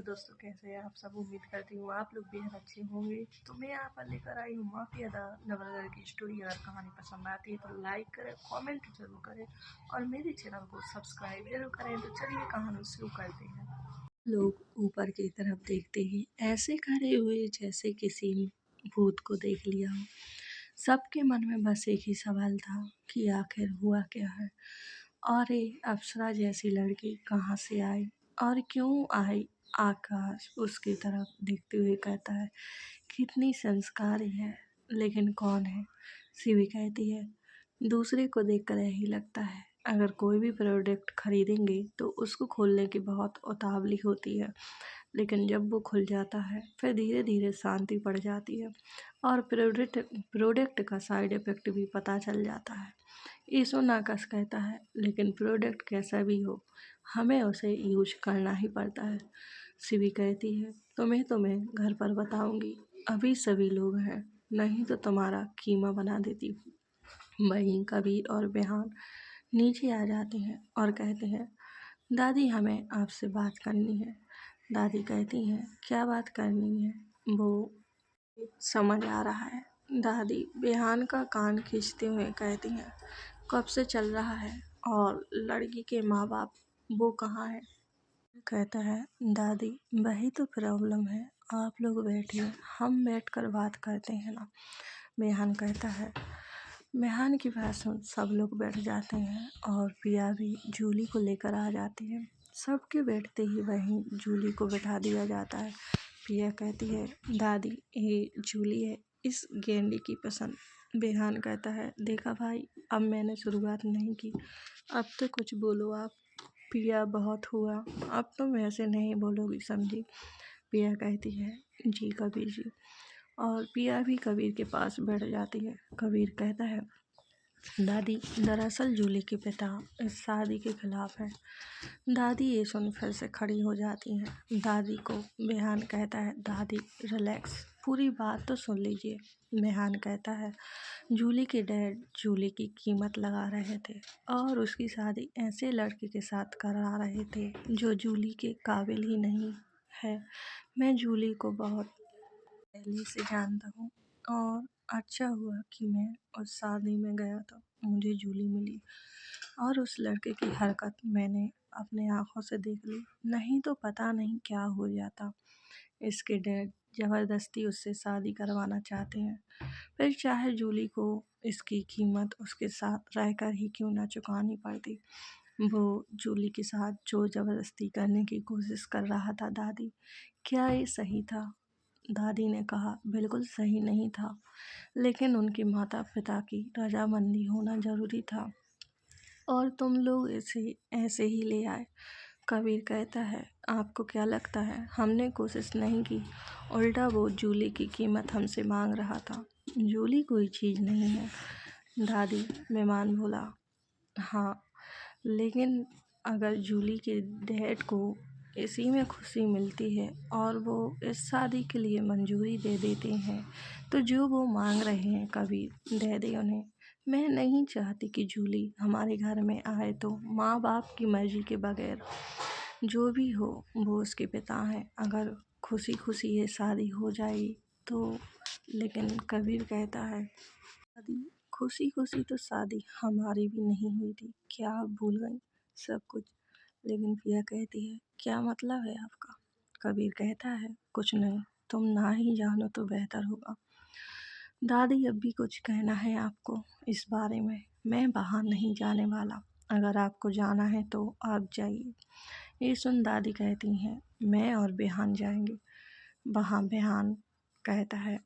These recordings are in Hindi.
दोस्तों, कैसे हैं आप सब। उम्मीद करती हूँ आप लोग बेहद अच्छे होंगे। तो मैं यहाँ पर लेकर आई हूँ माफिया द नवलगढ़ की स्टोरी। अगर कहानी पसंद आती है तो लाइक करें, कमेंट जरूर करें और मेरे चैनल को सब्सक्राइब जरूर करें। तो चलिए कहानी शुरू करते हैं। लोग ऊपर की तरफ देखते ही ऐसे खड़े हुए जैसे किसी भूत को देख लिया हो। सबके मन में बस एक ही सवाल था कि आखिर हुआ क्या है और ये अप्सरा जैसी लड़की कहाँ से आई और क्यों आई। आकाश उसकी तरफ देखते हुए कहता है, कितनी संस्कारी है, लेकिन कौन है। शिवी कहती है, दूसरे को देखकर यही लगता है अगर कोई भी प्रोडक्ट खरीदेंगे तो उसको खोलने की बहुत उतावली होती है, लेकिन जब वो खुल जाता है फिर धीरे धीरे शांति पड़ जाती है और प्रोडक्ट का साइड इफ़ेक्ट भी पता चल जाता है। ईसो नाकस कहता है, लेकिन प्रोडक्ट कैसा भी हो हमें उसे यूज करना ही पड़ता है। शिवी कहती है, तुम्हें घर पर बताऊंगी, अभी सभी लोग हैं, नहीं तो तुम्हारा कीमा बना देती हूँ। वहीं कबीर और बेहान नीचे आ जाते हैं और कहते हैं, दादी हमें आपसे बात करनी है। दादी कहती हैं, क्या बात करनी है। वो समझ आ रहा है। दादी बेहान का कान खींचते हुए कहती हैं, कब से चल रहा है और लड़की के माँ बाप वो कहाँ है। कहता है, दादी वही तो प्रॉब्लम है, आप लोग बैठिए, हम बैठकर बात करते हैं ना। बेहान कहता है। बेहान की बात सुन सब लोग बैठ जाते हैं और पिया भी जूली को लेकर आ जाती है। सबके बैठते ही वहीं जूली को बैठा दिया जाता है। पिया कहती है, दादी ये जूली है, इस गेंडे की पसंद। बेहान कहता है, देखा भाई, अब मैंने शुरुआत नहीं की, अब तो कुछ बोलो आप। पिया, बहुत हुआ, अब तुम ऐसे नहीं बोलोगी समझी। पिया कहती है, जी कबीर जी। और पिया भी कबीर के पास बैठ जाती है। कबीर कहता है, दादी दरअसल जूली के पिता इस शादी के खिलाफ है। दादी ये सुन फिर से खड़ी हो जाती हैं। दादी को बेहान कहता है, दादी रिलैक्स, पूरी बात तो सुन लीजिए। बेहान कहता है, जूली के डैड जूली की कीमत लगा रहे थे और उसकी शादी ऐसे लड़के के साथ करा रहे थे जो जूली के काबिल ही नहीं है। मैं जूली को बहुत पहले से जानता हूँ और अच्छा हुआ कि मैं उस शादी में गया तो मुझे जूली मिली और उस लड़के की हरकत मैंने अपने आँखों से देख ली, नहीं तो पता नहीं क्या हो जाता। इसके डैड ज़बरदस्ती उससे शादी करवाना चाहते हैं, फिर चाहे जूली को इसकी कीमत उसके साथ रहकर ही क्यों ना चुकानी पड़ती। वो जूली के साथ जो ज़बरदस्ती करने की कोशिश कर रहा था। दादी, क्या ये सही था। दादी ने कहा, बिल्कुल सही नहीं था, लेकिन उनके माता पिता की रजामंदी होना ज़रूरी था और तुम लोग इसे ऐसे ही ले आए। कबीर कहता है, आपको क्या लगता है हमने कोशिश नहीं की, उल्टा वो जूली की कीमत हमसे मांग रहा था। जूली कोई चीज़ नहीं है। दादी मेहमान बोला, हाँ, लेकिन अगर जूली के डैड को इसी में खुशी मिलती है और वो इस शादी के लिए मंजूरी दे देते हैं तो जो वो मांग रहे हैं कबीर दे दे उन्हें। मैं नहीं चाहती कि जूली हमारे घर में आए तो माँ बाप की मर्जी के बगैर। जो भी हो वो उसके पिता हैं, अगर खुशी खुशी ये शादी हो जाएगी तो। लेकिन कबीर कहता है, दादी खुशी खुशी तो शादी हमारी भी नहीं हुई थी, क्या आप भूल गई सब कुछ। लेकिन पिया कहती है, क्या मतलब है आपका। कबीर कहता है, कुछ नहीं, तुम ना ही जानो तो बेहतर होगा। दादी अब भी कुछ कहना है आपको इस बारे में। मैं बाहर नहीं जाने वाला, अगर आपको जाना है तो आप जाइए। ये सुन दादी कहती हैं, मैं और बेहान जाएंगे। वहाँ बेहान कहता है,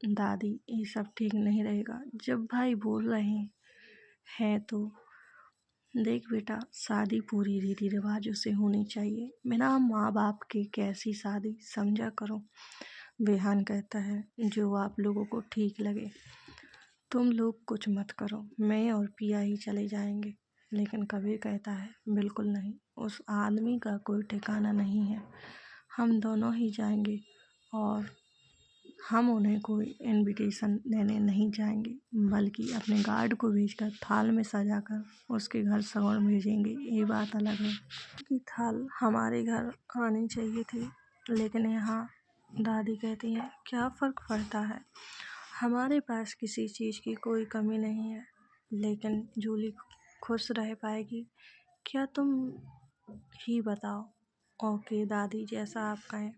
दादी ये सब ठीक नहीं रहेगा, जब भाई बोल रहे हैं तो। देख बेटा, शादी पूरी रीति रिवाजों से होनी चाहिए, बिना माँ बाप के कैसी शादी, समझा करो। बेहान कहता है, जो आप लोगों को ठीक लगे। तुम लोग कुछ मत करो, मैं और पिया ही चले जाएंगे। लेकिन कबीर कहता है, बिल्कुल नहीं, उस आदमी का कोई ठिकाना नहीं है, हम दोनों ही जाएंगे और हम उन्हें कोई इनविटेशन देने नहीं जाएंगे, बल्कि अपने गार्ड को भेजकर थाल में सजाकर उसके घर सगुन भेजेंगे। ये बात अलग है कि थाल हमारे घर आनी चाहिए थी, लेकिन यहाँ दादी कहती है, क्या फ़र्क पड़ता है, हमारे पास किसी चीज़ की कोई कमी नहीं है, लेकिन जूली खुश रह पाएगी क्या, तुम ही बताओ। ओके दादी, जैसा आप कहें।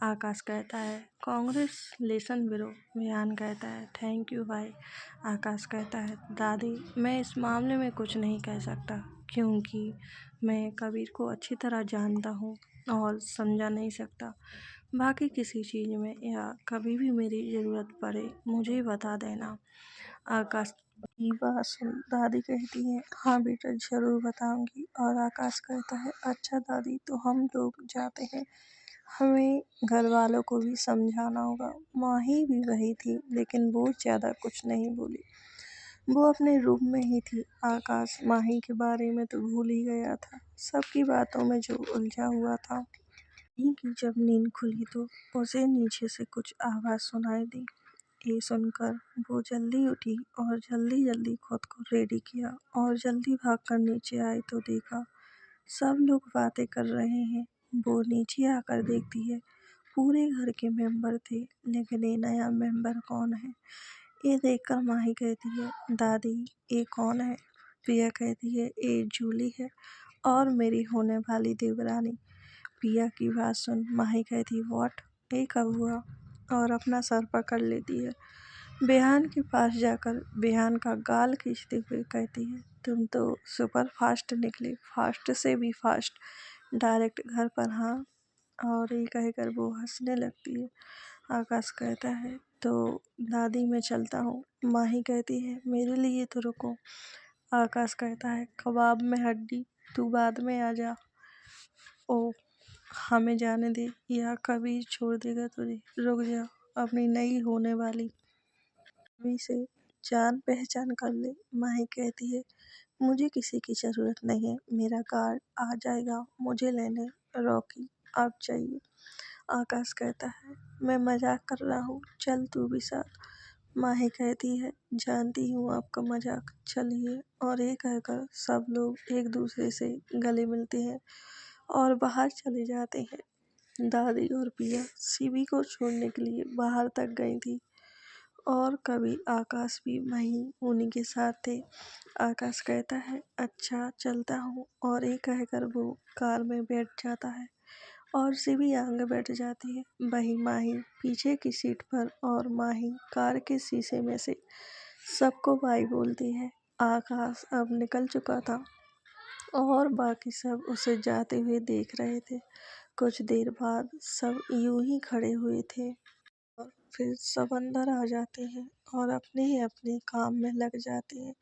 आकाश कहता है, कांग्रेचुलेशन ब्रो। विहान कहता है, थैंक यू भाई। आकाश कहता है, दादी मैं इस मामले में कुछ नहीं कह सकता क्योंकि मैं कबीर को अच्छी तरह जानता हूँ और समझा नहीं सकता। बाकी किसी चीज़ में या कभी भी मेरी ज़रूरत पड़े मुझे बता देना। आकाश की बात सुन दादी कहती है, हाँ बेटा ज़रूर बताऊंगी। और आकाश कहता है, अच्छा दादी तो हम लोग जाते हैं, हमें घर वालों को भी समझाना होगा। माही भी वही थी लेकिन वो ज़्यादा कुछ नहीं बोली, वो अपने रूम में ही थी। आकाश माही के बारे में तो भूल ही गया था, सबकी बातों में जो उलझा हुआ था। माही की जब नींद खुली तो उसे नीचे से कुछ आवाज़ सुनाई दी। ये सुनकर वो जल्दी उठी और जल्दी जल्दी खुद को रेडी किया और जल्दी भागकर नीचे आई तो देखा सब लोग बातें कर रहे हैं। वो नीचे आकर देखती है पूरे घर के मेंबर थे, लेकिन ये नया मेंबर कौन है। ये देखकर माही कहती है, दादी ये कौन है। पिया कहती है, ये जूली है और मेरी होने वाली देवरानी। पिया की बात सुन माही कहती, व्हाट, ये कब हुआ। और अपना सर पकड़ लेती है। बेहान के पास जाकर बेहान का गाल खींचते हुए कहती है, तुम तो सुपर फास्ट निकले, फास्ट से भी फास्ट, डायरेक्ट घर पर। हाँ। और ये कहकर वो हंसने लगती है। आकाश कहता है, तो दादी मैं चलता हूँ। माही कहती है, मेरे लिए तो रुको। आकाश कहता है, कबाब में हड्डी, तू बाद में आ जा। ओ हमें जाने दे या कभी छोड़ देगा तुझे। रुक जा, अपनी नई होने वाली अभी से जान पहचान कर ले। माही कहती है, मुझे किसी की ज़रूरत नहीं है, मेरा गार्ड आ जाएगा मुझे लेने। रॉकी आप चाहिए। आकाश कहता है, मैं मजाक कर रहा हूँ, चल तू भी साथ। माही कहती है, जानती हूँ आपका मजाक, चलिए। और ये कहकर सब लोग एक दूसरे से गले मिलते हैं और बाहर चले जाते हैं। दादी और पिया शिवी को छोड़ने के लिए बाहर तक गई थी और कभी आकाश भी वहीं उन्हीं के साथ थे। आकाश कहता है, अच्छा चलता हूँ। और ये कहकर वो कार में बैठ जाता है और शिवी आगे बैठ जाती है, वही माही पीछे की सीट पर। और माही कार के शीशे में से सबको बाय बोलती है। आकाश अब निकल चुका था और बाकी सब उसे जाते हुए देख रहे थे। कुछ देर बाद सब यूं ही खड़े हुए थे और फिर सब अंदर आ जाते हैं और अपने अपने काम में लग जाते हैं।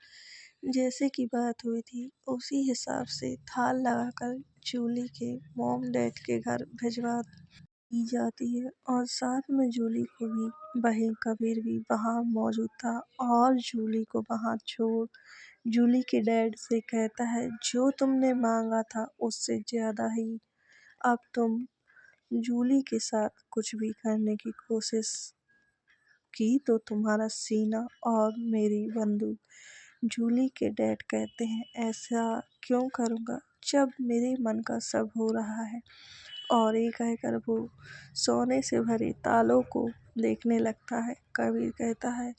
जैसे कि बात हुई थी उसी हिसाब से थाल लगाकर जूली के मॉम डैड के घर भिजवा दी जाती है और साथ में जूली को भी। वही कबीर भी वहाँ मौजूद था और जूली को वहाँ छोड़ जूली के डैड से कहता है, जो तुमने मांगा था उससे ज़्यादा ही अब तुम जूली के साथ कुछ भी करने की कोशिश की तो तुम्हारा सीना और मेरी बंदूक। जूली के डैड कहते हैं, ऐसा क्यों करूँगा जब मेरे मन का सब हो रहा है। और ये कहकर वो सोने से भरे तालों को देखने लगता है। कबीर कहता है,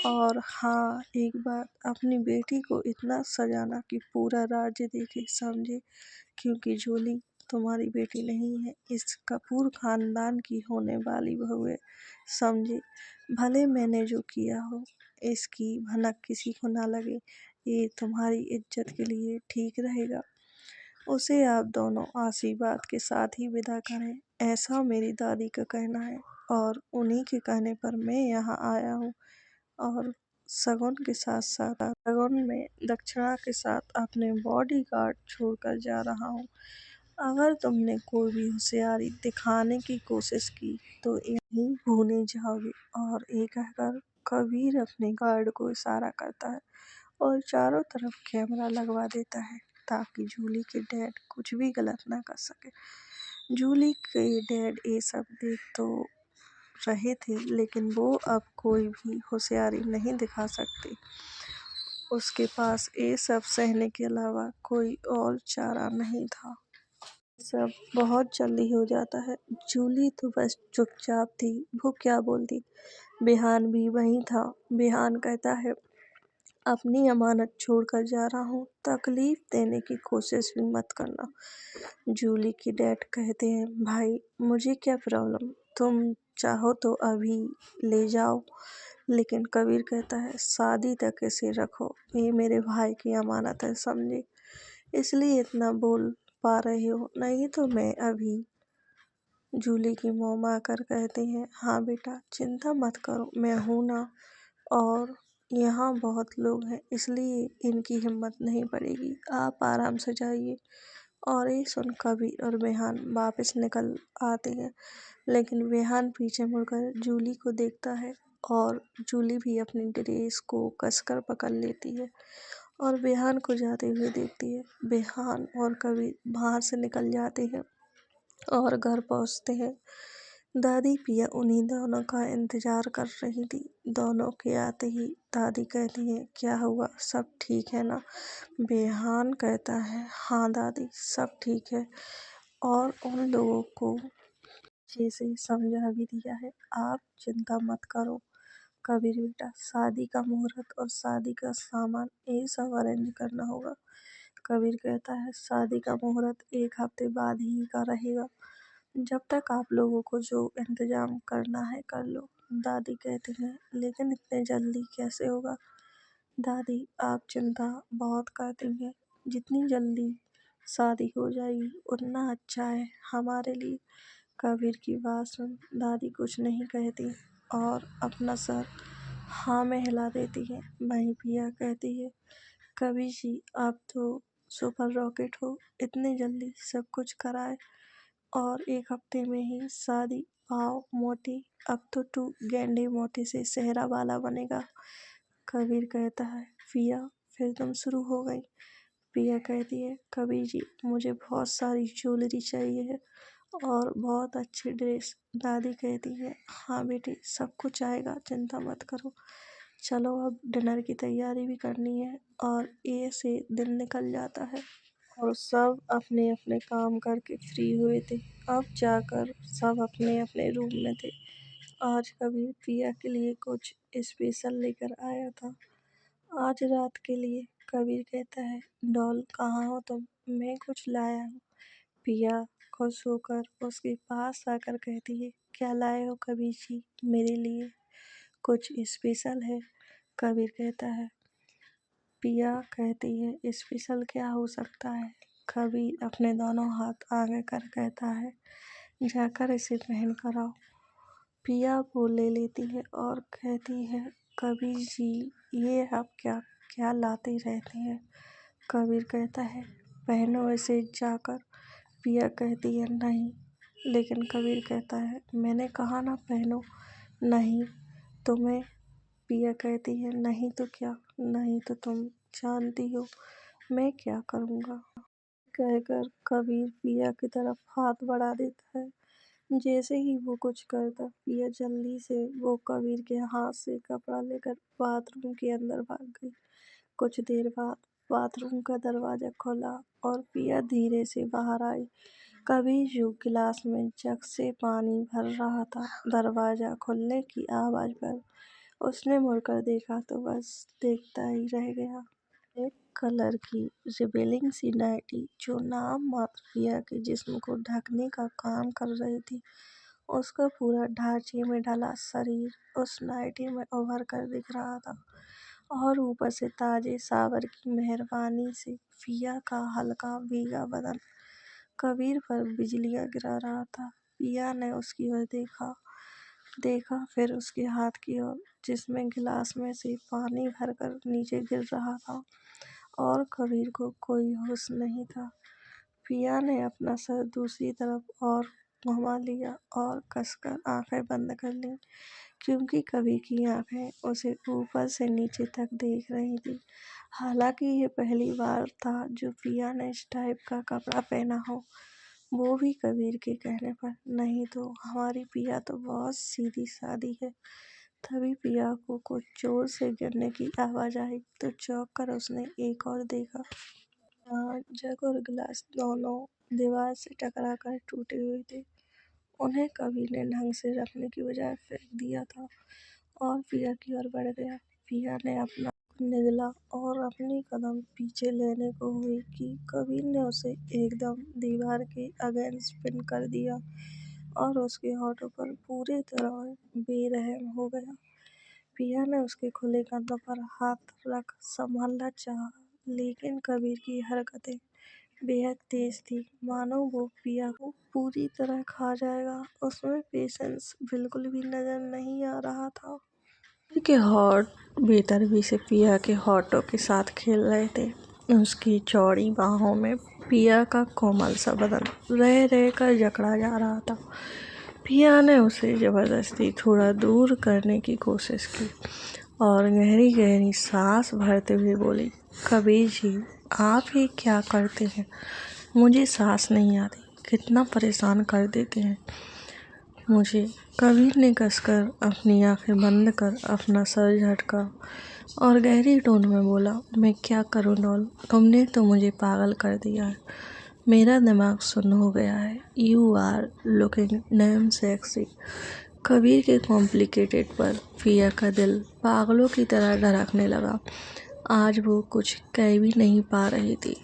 और हाँ एक बात, अपनी बेटी को इतना सजाना कि पूरा राज्य देखे समझे, क्योंकि जूली तुम्हारी बेटी नहीं है, इस कपूर खानदान की होने वाली बहू है, समझे। भले मैंने जो किया हो इसकी भनक किसी को ना लगे, ये तुम्हारी इज्जत के लिए ठीक रहेगा। उसे आप दोनों आशीर्वाद के साथ ही विदा करें, ऐसा मेरी दादी का कहना है और उन्हीं के कहने पर मैं यहाँ आया हूँ। और सगुन के साथ साथ सगुन में दक्षिणा के साथ अपने बॉडीगार्ड छोड़कर जा रहा हूँ। अगर तुमने कोई भी होशियारी दिखाने की कोशिश की तो यहीं भूने जाओगे। और ये कहकर कबीर अपने गार्ड को इशारा करता है और चारों तरफ कैमरा लगवा देता है ताकि जूली के डैड कुछ भी गलत ना कर सके। जूली के डैड ये सब देख तो रहे थे लेकिन वो अब कोई भी होशियारी नहीं दिखा सकते। उसके पास ये सब सहने के अलावा कोई और चारा नहीं था। सब बहुत जल्दी हो जाता है। जूली तो बस चुपचाप थी, वो क्या बोलती। बिहान भी वहीं था। बिहान कहता है, अपनी अमानत छोड़कर जा रहा हूँ, तकलीफ देने की कोशिश भी मत करना। जूली की डैड कहते हैं, भाई मुझे क्या प्रॉब्लम, तुम चाहो तो अभी ले जाओ। लेकिन कबीर कहता है, शादी तक इसे रखो, ये मेरे भाई की अमानत है, समझे, इसलिए इतना बोल पा रहे हो, नहीं तो मैं अभी। जूली की मॉम आकर कहती हैं, हाँ बेटा चिंता मत करो, मैं हूँ ना, और यहाँ बहुत लोग हैं, इसलिए इनकी हिम्मत नहीं पड़ेगी, आप आराम से जाइए। और ये सुन कबीर और बेहान वापस निकल आते हैं। लेकिन बेहान पीछे मुड़कर जूली को देखता है और जूली भी अपनी ड्रेस को कसकर पकड़ लेती है और बेहान को जाते हुए देखती है। बेहान और कबीर बाहर से निकल जाते हैं और घर पहुंचते हैं। दादी पिया उन्हीं दोनों का इंतजार कर रही थी। दोनों के आते ही दादी कहती है, क्या हुआ, सब ठीक है ना। बेहान कहता है, हाँ दादी सब ठीक है, और उन लोगों को अच्छे से समझा भी दिया है, आप चिंता मत करो। कबीर बेटा, शादी का मुहूर्त और शादी का सामान ये सब अरेंज करना होगा। कबीर कहता है, शादी का मुहूर्त 1 हफ्ते बाद ही का रहेगा, जब तक आप लोगों को जो इंतजाम करना है कर लो। दादी कहती हैं, लेकिन इतने जल्दी कैसे होगा। दादी आप चिंता बहुत करती हैं, जितनी जल्दी शादी हो जाएगी उतना अच्छा है हमारे लिए। कबीर की बात सुन दादी कुछ नहीं कहती और अपना सर हाँ में हिला देती है। वहीं पिया कहती है, कबीर जी आप तो सुपर रॉकेट हो, इतने जल्दी सब कुछ कराए और 1 हफ्ते में ही शादी। आओ मोटी, अब तो तू गेंडे मोटे से सेहरा वाला बनेगा। कबीर कहता है, पिया फिर तुम शुरू हो गई। पिया कहती है, कबीर जी मुझे बहुत सारी ज्वेलरी चाहिए है और बहुत अच्छी ड्रेस। दादी कहती है, हाँ बेटी सब कुछ आएगा, चिंता मत करो। चलो अब डिनर की तैयारी भी करनी है। और ये से दिन निकल जाता है और सब अपने अपने काम करके फ्री हुए थे। अब जाकर सब अपने अपने रूम में थे। आज कबीर प्रिया के लिए कुछ स्पेशल लेकर आया था। आज रात के लिए कबीर कहता है, डॉल कहाँ हो तुम, मैं कुछ लाया हूँ। पिया खुश होकर उसके पास आकर कहती है, क्या लाए हो कबीर जी, मेरे लिए कुछ स्पेशल है। कबीर कहता है, पिया कहती है, स्पेशल क्या हो सकता है। कबीर अपने दोनों हाथ आगे कर कहता है, जाकर इसे पहन कर आओ। पिया वो ले लेती है और कहती है, कबीर जी ये आप क्या क्या लाते रहते हैं। कबीर कहता है, पहनो इसे जाकर। पिया कहती है, नहीं। लेकिन कबीर कहता है, मैंने कहा ना पहनो। नहीं तुम्हें। पिया कहती है, नहीं तो क्या, नहीं तो तुम जानती हो मैं क्या करूँगा। कहकर कबीर पिया की तरफ हाथ बढ़ा देता है। जैसे ही वो कुछ करता, पिया जल्दी से वो कबीर के हाथ से कपड़ा लेकर बाथरूम के अंदर भाग गई। कुछ देर बाद बाथरूम का दरवाजा खुला और पिया धीरे से बाहर आई। कबीर जो गिलास में जग से पानी भर रहा था, दरवाजा खुलने की आवाज़ पर उसने मुड़कर देखा तो बस देखता ही रह गया। एक कलर की रिबेलिंग सी नाइटी जो नाम मात्र पिया के जिस्म को ढकने का काम कर रही थी, उसका पूरा ढांचे में ढला शरीर उस नाइटी में उभर कर दिख रहा था और ऊपर से ताजे सावर की मेहरबानी से पिया का हल्का भीगा बदन कबीर पर बिजलियां गिरा रहा था। पिया ने उसकी ओर देखा देखा फिर उसके हाथ की ओर, जिसमें गिलास में से पानी भरकर नीचे गिर रहा था और कबीर को कोई होश नहीं था। पिया ने अपना सर दूसरी तरफ और घुमा लिया और कसकर आंखें बंद कर लीं, क्योंकि कबीर की आंखें उसे ऊपर से नीचे तक देख रही थी। हालांकि ये पहली बार था जो पिया ने इस टाइप का कपड़ा पहना हो, वो भी कबीर के कहने पर। नहीं तो हमारी पिया तो बहुत सीधी सादी है। तभी पिया को कुछ जोर से गिरने की आवाज़ आई तो चौंक कर उसने एक और देखा। जग और गिलास दोनों दीवार से टकरा कर टूटे हुए थे। उन्हें कबीर ने ढंग से रखने की बजाय फेंक दिया था और पिया की ओर बढ़ गया। पिया ने अपना मुख निगला और अपनी कदम पीछे लेने को हुई कि कबीर ने उसे एकदम दीवार के अगेंस्ट पिन कर दिया और उसके होठों पर पूरी तरह बेरहम हो गया। पिया ने उसके खुले कंधों पर हाथ रख संभालना चाहा, लेकिन कबीर की हरकतें बेहद तेज थी, मानो वो पिया को पूरी तरह खा जाएगा। उसमें पेशेंस बिल्कुल भी नजर नहीं आ रहा था। कबीर के होठ बेतरबी से पिया के होठों के साथ खेल रहे थे। उसकी चौड़ी बाहों में पिया का कोमल सा बदन रह रह कर जकड़ा जा रहा था। पिया ने उसे जबरदस्ती थोड़ा दूर करने की कोशिश की और गहरी गहरी सांस भरते हुए बोली, कबीर जी, आप ये क्या करते हैं? मुझे सांस नहीं आती, कितना परेशान कर देते हैं मुझे। कबीर ने कसकर अपनी आंखें बंद कर अपना सर झटका और गहरी टोन में बोला, मैं क्या करूं डॉल, तुमने तो मुझे पागल कर दिया है। मेरा दिमाग सुन्न हो गया है। You are looking damn sexy. Kabir के कॉम्प्लिकेटेड पर पिया का दिल पागलों की तरह धड़कने लगा। आज वो कुछ कह भी नहीं पा रही थी।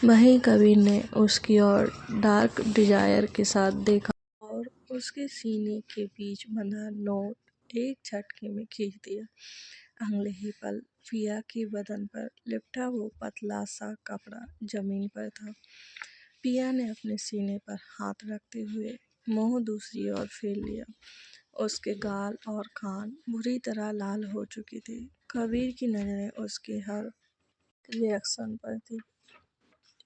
वहीं कबीर ने उसकी ओर डार्क डिजायर के साथ देखा और उसके सीने के बीच बंधा नोट एक झटके में खींच दिया। अगले ही पल पिया के बदन पर लिपटा वो पतला सा कपड़ा जमीन पर था। पिया ने अपने सीने पर हाथ रखते हुए मुंह दूसरी ओर फेर लिया। उसके गाल और कान बुरी तरह लाल हो चुके थे। कबीर की नजरें उसके हर रिएक्शन पर थी।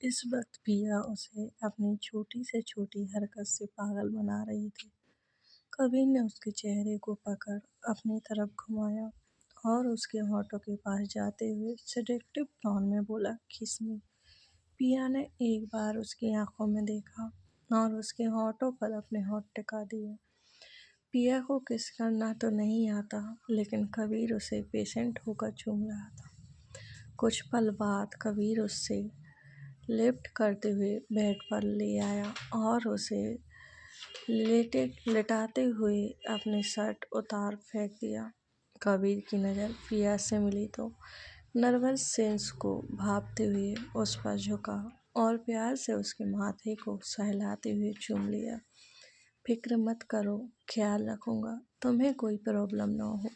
इस वक्त पिया उसे अपनी छोटी से छोटी हरकत से पागल बना रही थी। कबीर ने उसके चेहरे को पकड़ अपनी तरफ घुमाया और उसके होठों के पास जाते हुए सेडेक्टिव टोन में बोला, किस मी। पिया ने एक बार उसकी आंखों में देखा और उसके होठों पर अपने होठ टिका दिए। पिया को किस करना तो नहीं आता, लेकिन कबीर उसे पेशेंट होकर चूम रहा था। कुछ पल बाद कबीर उससे लिफ्ट करते हुए बेड पर ले आया और उसे लेटाते हुए अपनी शर्ट उतार फेंक दिया। कबीर की नज़र पिया से मिली तो नर्वस सेंस को भांपते हुए उस पर झुका और प्यार से उसके माथे को सहलाते हुए चूम लिया। फिक्र मत करो, ख्याल रखूंगा, तुम्हें कोई प्रॉब्लम ना हो।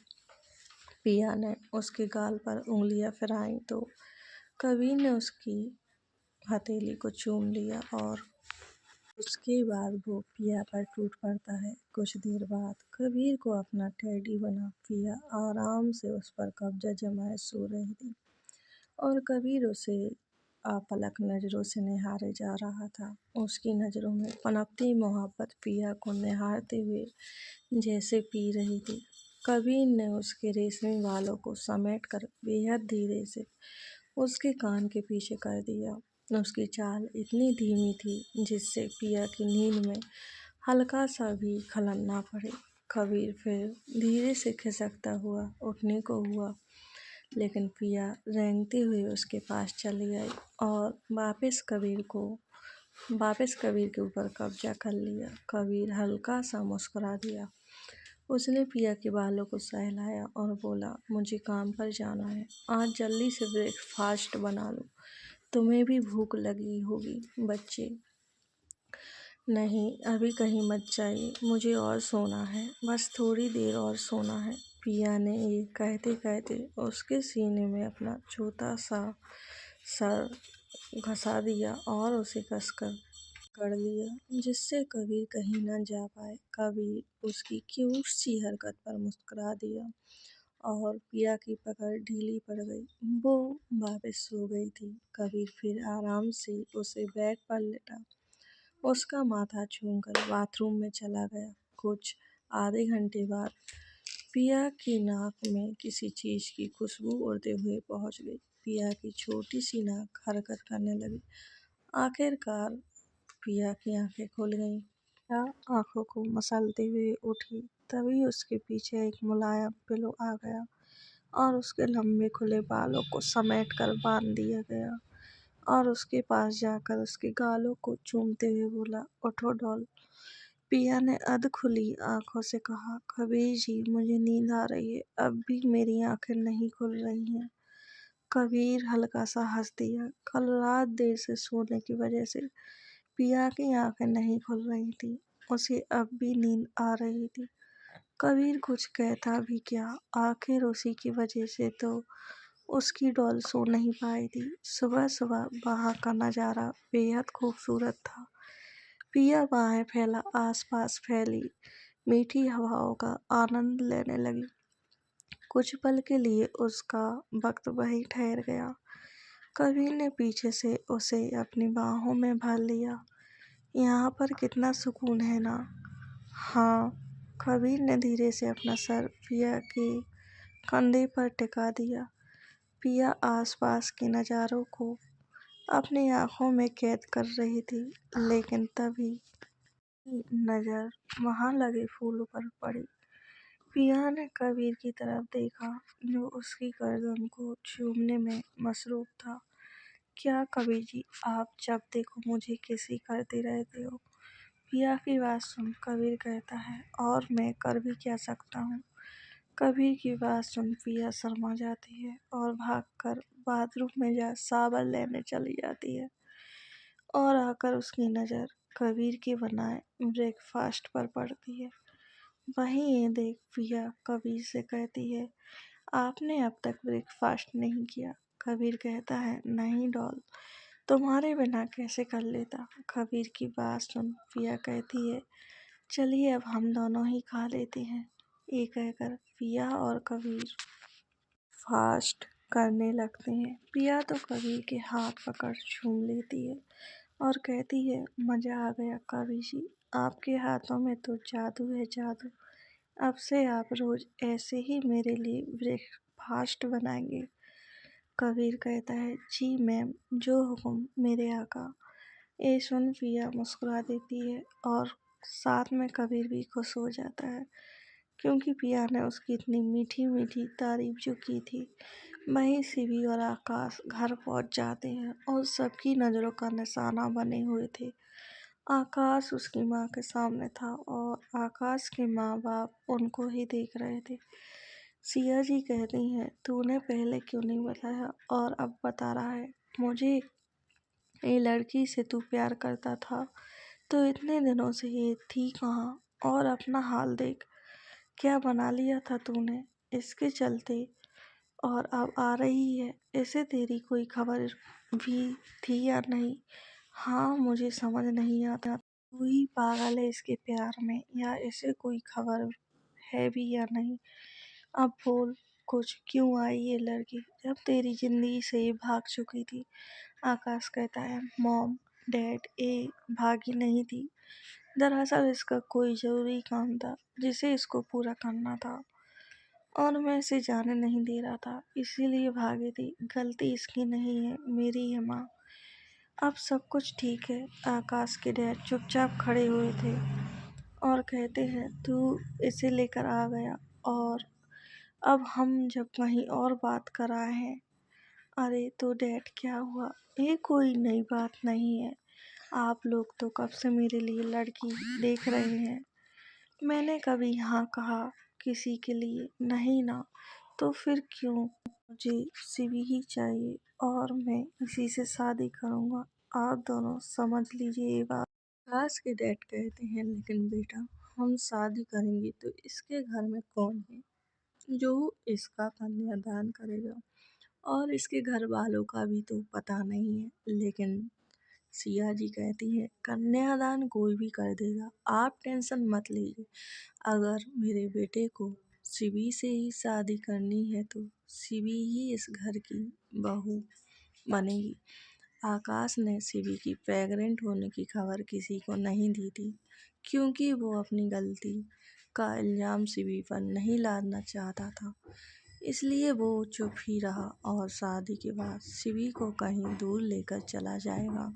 पिया ने उसके गाल पर उंगलियां फिराई तो कबीर ने उसकी हथेली को चूम लिया और उसके बाद वो पिया पर टूट पड़ता है। कुछ देर बाद कबीर को अपना टेडी बना पिया आराम से उस पर कब्जा जमाए सो रही थी और कबीर उसे अपलक नजरों से निहारे जा रहा था। उसकी नजरों में पनपती मोहब्बत पिया को निहारते हुए जैसे पी रही थी। कबीर ने उसके रेशमी बालों को समेट कर बेहद धीरे से उसके कान के पीछे कर दिया। उसकी चाल इतनी धीमी थी जिससे पिया की नींद में हल्का सा भी खलल ना पड़े। कबीर फिर धीरे से खिसकता हुआ उठने को हुआ, लेकिन पिया रेंगते हुए उसके पास चली आई और वापस कबीर के ऊपर कब्जा कर लिया। कबीर हल्का सा मुस्कुरा दिया। उसने पिया के बालों को सहलाया और बोला, मुझे काम पर जाना है, आज जल्दी से ब्रेकफास्ट बना लो, तुम्हें भी भूख लगी होगी बच्चे। नहीं, अभी कहीं मत जाइए, मुझे और सोना है, बस थोड़ी देर और सोना है। पिया ने ये कहते कहते उसके सीने में अपना छोटा सा सर घसा दिया और उसे कसकर कर लिया, जिससे कबीर कहीं न जा पाए। कबीर उसकी क्यूट सी हरकत पर मुस्कुरा दिया और पिया की पकड़ ढीली पड़ गई। वो वापस सो गई थी। कबीर फिर आराम से उसे बेड पर लेटा उसका माथा छूकर बाथरूम में चला गया। कुछ आधे घंटे बाद पिया की नाक में किसी चीज की खुशबू उड़ते हुए पहुंच गई। पिया की छोटी सी नाक हरकत करने लगी। आखिरकार पिया की आंखें खुल गईं। पिया आंखों को मसलते हुए उठी, तभी उसके पीछे एक मुलायम पिलो आ गया और उसके लंबे खुले बालों को समेट कर बांध दिया गया और उसके पास जाकर उसके गालों को चूमते हुए बोला, उठो डॉल। पिया ने अधखुली आंखों से कहा, कबीर जी मुझे नींद आ रही है, अब भी मेरी आंखें नहीं खुल रही हैं। कबीर हल्का सा हंस दिया। कल रात देर से सोने की वजह से पिया की आंखें नहीं खुल रही थी। उसे अब भी नींद आ रही थी। कबीर कुछ कहता भी क्या, आखिर उसी की वजह से तो उसकी डॉल सो नहीं पाई थी। सुबह सुबह वहां का नज़ारा बेहद खूबसूरत था। पिया बाहें फैला आसपास फैली मीठी हवाओं का आनंद लेने लगी। कुछ पल के लिए उसका वक्त वहीं ठहर गया। कबीर ने पीछे से उसे अपनी बाहों में भर लिया। यहाँ पर कितना सुकून है ना। हाँ, कबीर ने धीरे से अपना सर पिया के कंधे पर टिका दिया। पिया आसपास के नज़ारों को अपनी आंखों में कैद कर रही थी, लेकिन तभी नज़र वहां लगे फूलों पर पड़ी। पिया ने कबीर की तरफ देखा, जो उसकी गर्दन को चूमने में मसरूफ था। क्या कबीर जी, आप जब देखो मुझे किसी करते रहते हो। पिया की बात सुन कबीर कहता है, और मैं कर भी क्या सकता हूँ। कबीर की बात सुन पिया शर्मा जाती है और भागकर बाथरूम में जा साबुन लेने चली जाती है। और आकर उसकी नज़र कबीर के बनाए ब्रेकफास्ट पर पड़ती है। वहीं ये देख पिया कबीर से कहती है, आपने अब तक ब्रेकफास्ट नहीं किया। कबीर कहता है, नहीं डॉल, तुम्हारे बिना कैसे कर लेता। कबीर की बात सुन पिया कहती है, चलिए अब हम दोनों ही खा लेते हैं। ये कहकर पिया और कबीर फास्ट करने लगते हैं। पिया तो कबीर के हाथ पकड़ चूम लेती है और कहती है, मज़ा आ गया कबीर जी, आपके हाथों में तो जादू है जादू। अब से आप रोज़ ऐसे ही मेरे लिए ब्रेकफास्ट बनाएंगे। कबीर कहता है, जी मैम, जो हुक्म मेरे आका। ये सुन पिया मुस्कुरा देती है और साथ में कबीर भी खुश हो जाता है, क्योंकि पिया ने उसकी इतनी मीठी मीठी तारीफ जो की थी। वहीं शिवी और आकाश घर पहुंच जाते हैं और सबकी नज़रों का निशाना बने हुए थे। आकाश उसकी माँ के सामने था और आकाश के माँ बाप उनको ही देख रहे थे। सिया जी कहती हैं, तूने पहले क्यों नहीं बताया और अब बता रहा है। मुझे ये लड़की से तू प्यार करता था तो इतने दिनों से ये थी कहाँ, और अपना हाल देख, क्या बना लिया था तूने इसके चलते, और अब आ रही है। इसे तेरी कोई खबर भी थी या नहीं। हाँ, मुझे समझ नहीं आता, तू ही पागल है इसके प्यार में, या इसे कोई खबर है भी या नहीं। अब बोल कुछ, क्यों आई ये लड़की जब तेरी जिंदगी से ये भाग चुकी थी। आकाश कहता है, मॉम डैड, ये भागी नहीं थी। दरअसल इसका कोई ज़रूरी काम था जिसे इसको पूरा करना था और मैं इसे जाने नहीं दे रहा था, इसीलिए भागी थी। गलती इसकी नहीं है, मेरी है माँ। अब सब कुछ ठीक है। आकाश के डैड चुपचाप खड़े हुए थे और कहते हैं, तू इसे लेकर आ गया और अब हम जब कहीं और बात कर आए हैं। अरे तो डैड क्या हुआ, ये कोई नई बात नहीं है। आप लोग तो कब से मेरे लिए लड़की देख रहे हैं। मैंने कभी हाँ कहा किसी के लिए नहीं ना, तो फिर क्यों। मुझे शिवी ही चाहिए और मैं इसी से शादी करूँगा। आप दोनों समझ लीजिए ये बात। आकाश के डैड कहते हैं, लेकिन बेटा, हम शादी करेंगे तो इसके घर में कौन है जो इसका कन्यादान करेगा, और इसके घर वालों का भी तो पता नहीं है। लेकिन सिया जी कहती है, कन्यादान कोई भी कर देगा, आप टेंशन मत लीजिए। अगर मेरे बेटे को शिवी से ही शादी करनी है तो शिवी ही इस घर की बहू बनेगी। आकाश ने शिवी की प्रेग्नेंट होने की खबर किसी को नहीं दी थी, क्योंकि वो अपनी गलती का इल्ज़ाम शिवी पर नहीं लादना चाहता था। इसलिए वो चुप ही रहा और शादी के बाद शिवी को कहीं दूर लेकर चला जाएगा।